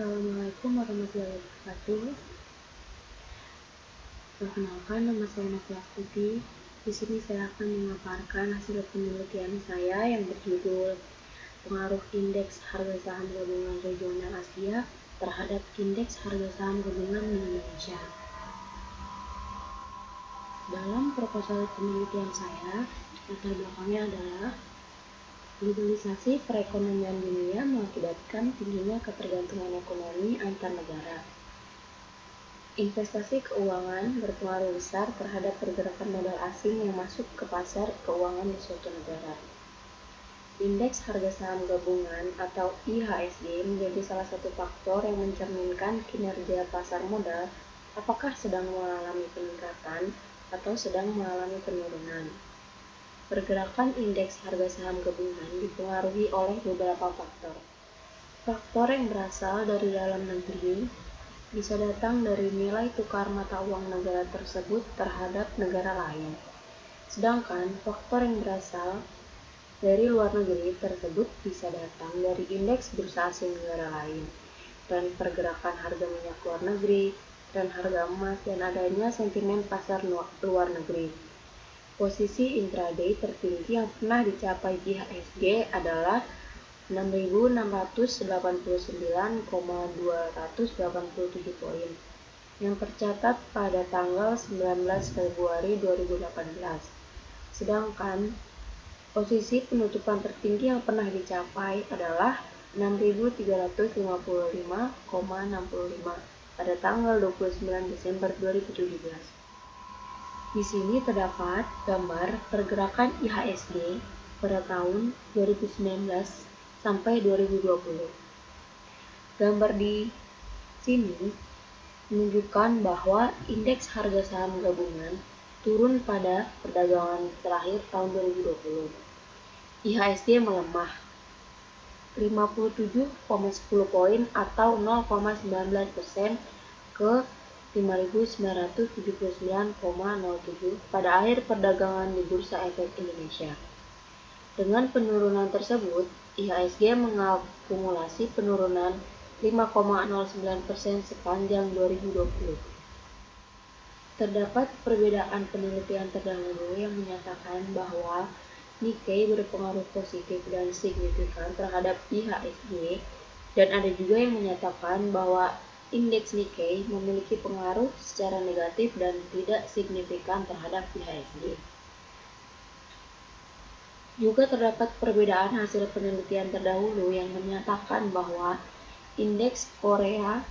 Assalamualaikum warahmatullahi wabarakatuh. Perkenalkan, nama saya Novia Astuti. Di sini saya akan memaparkan hasil penelitian saya yang berjudul Pengaruh Indeks Harga Saham Gabungan Regional Asia terhadap Indeks Harga Saham Gabungan di Indonesia. Dalam proposal penelitian saya, latar belakangnya adalah globalisasi perekonomian dunia mengakibatkan tingginya ketergantungan ekonomi antar negara. Investasi keuangan berpengaruh besar terhadap pergerakan modal asing yang masuk ke pasar keuangan di suatu negara. Indeks harga saham gabungan atau IHSG menjadi salah satu faktor yang mencerminkan kinerja pasar modal apakah sedang mengalami peningkatan atau sedang mengalami penurunan. Pergerakan indeks harga saham gabungan dipengaruhi oleh beberapa faktor. Faktor yang berasal dari dalam negeri bisa datang dari nilai tukar mata uang negara tersebut terhadap negara lain. Sedangkan faktor yang berasal dari luar negeri tersebut bisa datang dari indeks bursa asing negara lain, dan pergerakan harga minyak luar negeri, dan harga emas, dan adanya sentimen pasar luar negeri. Posisi intraday tertinggi yang pernah dicapai IHSG adalah 6.689,287 poin yang tercatat pada tanggal 19 Februari 2018. Sedangkan posisi penutupan tertinggi yang pernah dicapai adalah 6.355,65 pada tanggal 29 Desember 2017. Di sini terdapat gambar pergerakan IHSG pada tahun 2019 sampai 2020. Gambar di sini menunjukkan bahwa indeks harga saham gabungan turun pada perdagangan terakhir tahun 2020. IHSG melemah 57,10 poin atau 0,19% ke 5.979,07 pada akhir perdagangan di Bursa Efek Indonesia. Dengan penurunan tersebut, IHSG mengakumulasi penurunan 5,09% sepanjang 2020. Terdapat perbedaan penelitian terdahulu yang menyatakan bahwa Nikkei berpengaruh positif dan signifikan terhadap IHSG, dan ada juga yang menyatakan bahwa indeks Nikkei memiliki pengaruh secara negatif dan tidak signifikan terhadap IHSG. Juga terdapat perbedaan hasil penelitian terdahulu yang menyatakan bahwa indeks Korea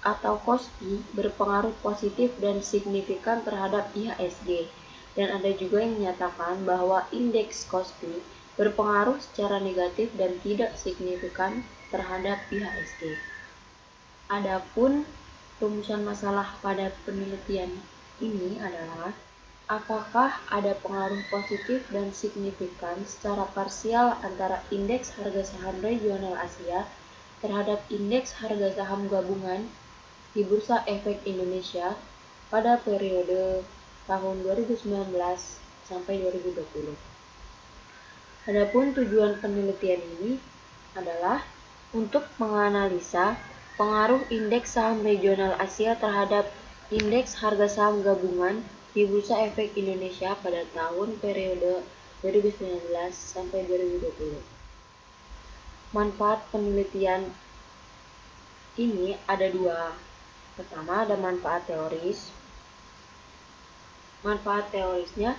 atau KOSPI berpengaruh positif dan signifikan terhadap IHSG, dan ada juga yang menyatakan bahwa indeks KOSPI berpengaruh secara negatif dan tidak signifikan terhadap IHSG. Adapun rumusan masalah pada penelitian ini adalah apakah ada pengaruh positif dan signifikan secara parsial antara indeks harga saham regional Asia terhadap indeks harga saham gabungan di Bursa Efek Indonesia pada periode tahun 2019 sampai 2020. Adapun tujuan penelitian ini adalah untuk menganalisa pengaruh indeks saham regional Asia terhadap indeks harga saham gabungan di Bursa Efek Indonesia pada tahun periode 2019 sampai 2020. Manfaat penelitian ini ada dua. Pertama, ada manfaat teoris. Manfaat teorisnya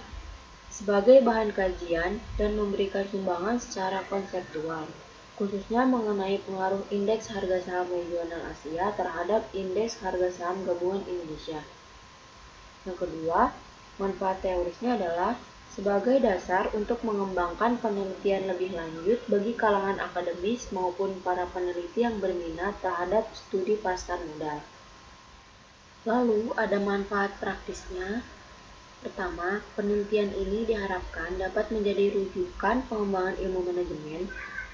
sebagai bahan kajian dan memberikan sumbangan secara konseptual, khususnya mengenai pengaruh indeks harga saham regional Asia terhadap indeks harga saham gabungan Indonesia. Yang kedua, manfaat teorisnya adalah sebagai dasar untuk mengembangkan penelitian lebih lanjut bagi kalangan akademis maupun para peneliti yang berminat terhadap studi pasar modal. Lalu ada manfaat praktisnya. Pertama, penelitian ini diharapkan dapat menjadi rujukan pengembangan ilmu manajemen,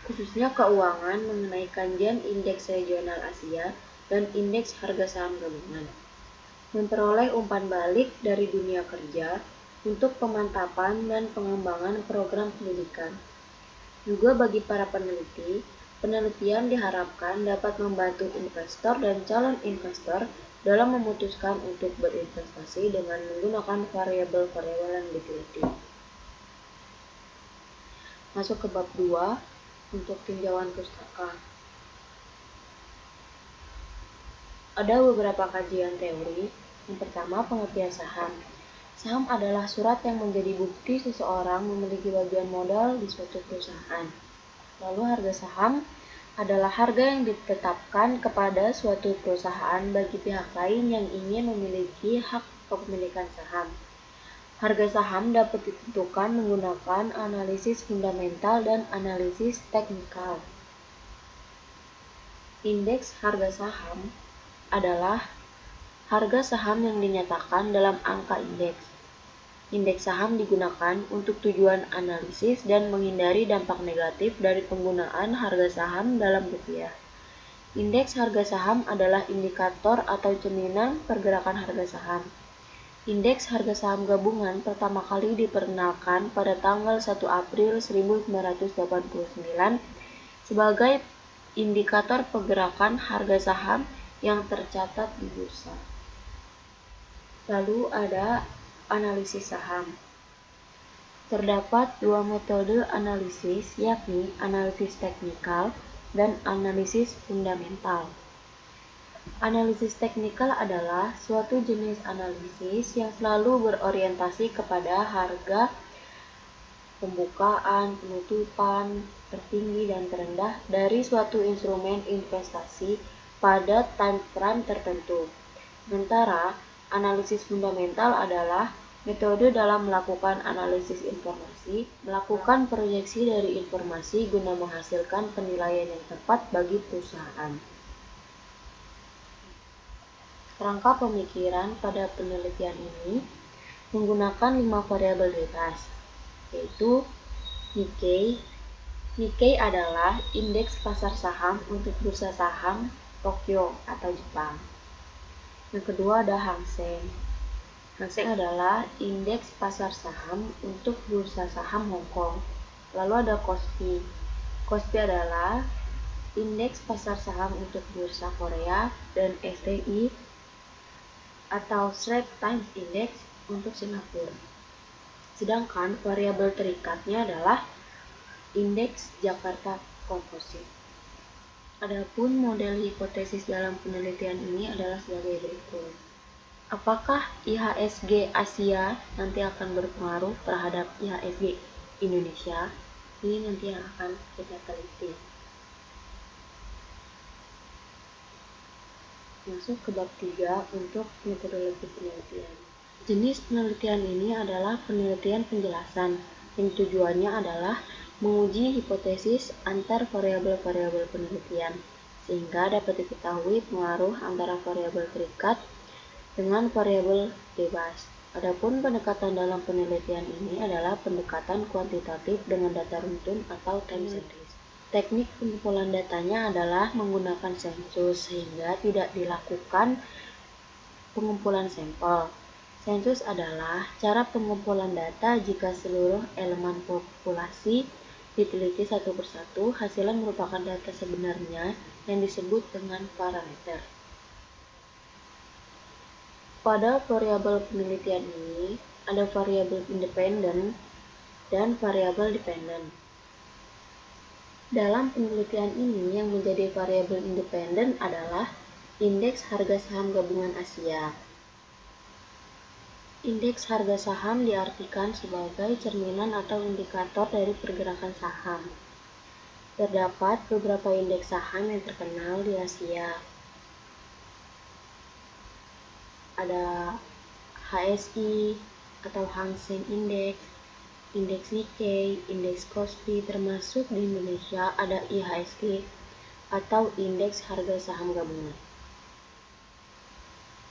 khususnya keuangan mengenai kajian indeks regional Asia dan indeks harga saham gabungan. Memperoleh umpan balik dari dunia kerja untuk pemantapan dan pengembangan program pendidikan. Juga bagi para peneliti Penelitian diharapkan dapat membantu investor dan calon investor dalam memutuskan untuk berinvestasi dengan menggunakan variabel-variabel yang diteliti. Masuk ke bab 2 untuk tinjauan pustaka. Ada beberapa kajian teori. Yang pertama, pengertian saham. Saham adalah surat yang menjadi bukti seseorang memiliki bagian modal di suatu perusahaan. Lalu harga saham adalah harga yang ditetapkan kepada suatu perusahaan bagi pihak lain yang ingin memiliki hak kepemilikan saham. Harga saham dapat ditentukan menggunakan analisis fundamental dan analisis teknikal. Indeks harga saham adalah harga saham yang dinyatakan dalam angka indeks. Indeks saham digunakan untuk tujuan analisis dan menghindari dampak negatif dari penggunaan harga saham dalam rupiah. Indeks harga saham adalah indikator atau cerminan pergerakan harga saham. Indeks harga saham gabungan pertama kali diperkenalkan pada tanggal 1 April 1989 sebagai indikator pergerakan harga saham yang tercatat di bursa. Lalu ada analisis saham. Terdapat dua metode analisis, yakni analisis teknikal dan analisis fundamental. Analisis teknikal adalah suatu jenis analisis yang selalu berorientasi kepada harga pembukaan, penutupan, tertinggi dan terendah dari suatu instrumen investasi pada time frame tertentu. Sementara analisis fundamental adalah metode dalam melakukan analisis informasi, melakukan proyeksi dari informasi guna menghasilkan penilaian yang tepat bagi perusahaan. Rangka pemikiran pada penelitian ini menggunakan 5 variabel bebas, yaitu Nikkei. Nikkei adalah indeks pasar saham untuk bursa saham Tokyo atau Jepang. Yang kedua ada Hang Seng. Hang Seng adalah indeks pasar saham untuk bursa saham Hong Kong. Lalu ada Kospi. Kospi adalah indeks pasar saham untuk bursa Korea dan STI atau Straits Times Index untuk Singapura. Sedangkan variabel terikatnya adalah indeks Jakarta Composite. Adapun model hipotesis dalam penelitian ini adalah sebagai berikut. Apakah IHSG Asia nanti akan berpengaruh terhadap IHSG Indonesia? Ini nanti yang akan kita teliti. Masuk ke bab 3 untuk metodologi penelitian. Jenis penelitian ini adalah penelitian penjelasan, yang tujuannya adalah menguji hipotesis antar variabel-variabel penelitian, sehingga dapat diketahui pengaruh antara variabel terikat dengan variabel bebas. Adapun pendekatan dalam penelitian ini adalah pendekatan kuantitatif dengan data runtun atau time series. Teknik pengumpulan datanya adalah menggunakan sensus sehingga tidak dilakukan pengumpulan sampel. Sensus adalah cara pengumpulan data jika seluruh elemen populasi diteliti satu persatu, hasilnya merupakan data sebenarnya yang disebut dengan parameter. Pada variabel penelitian ini, ada variabel independen dan variabel dependen. Dalam penelitian ini, yang menjadi variabel independen adalah indeks harga saham gabungan Asia. Indeks harga saham diartikan sebagai cerminan atau indikator dari pergerakan saham. Terdapat beberapa indeks saham yang terkenal di Asia. Ada HSI atau Hang Seng Index, indeks Nikkei, indeks Kospi, termasuk di Indonesia ada IHSG atau indeks harga saham gabungan.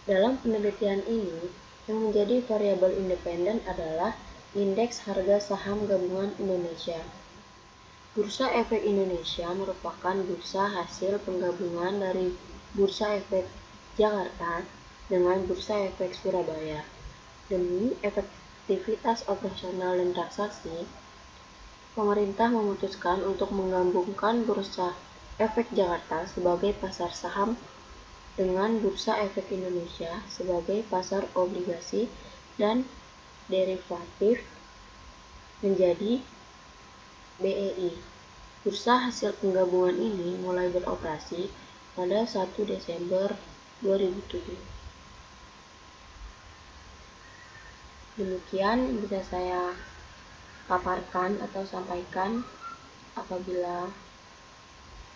Dalam penelitian ini, yang menjadi variabel independen adalah indeks harga saham gabungan Indonesia. Bursa Efek Indonesia merupakan bursa hasil penggabungan dari Bursa Efek Jakarta dengan Bursa Efek Surabaya. Demi efektivitas operasional dan transaksi, pemerintah memutuskan untuk menggabungkan bursa Efek Jakarta sebagai pasar saham dengan Bursa Efek Indonesia sebagai pasar obligasi dan derivatif menjadi BEI. Bursa hasil penggabungan ini mulai beroperasi pada 1 Desember 2007. Demikian bisa saya paparkan atau sampaikan. Apabila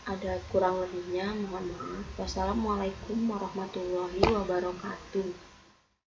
ada kurang lebihnya, mohon maaf. Wassalamualaikum warahmatullahi wabarakatuh.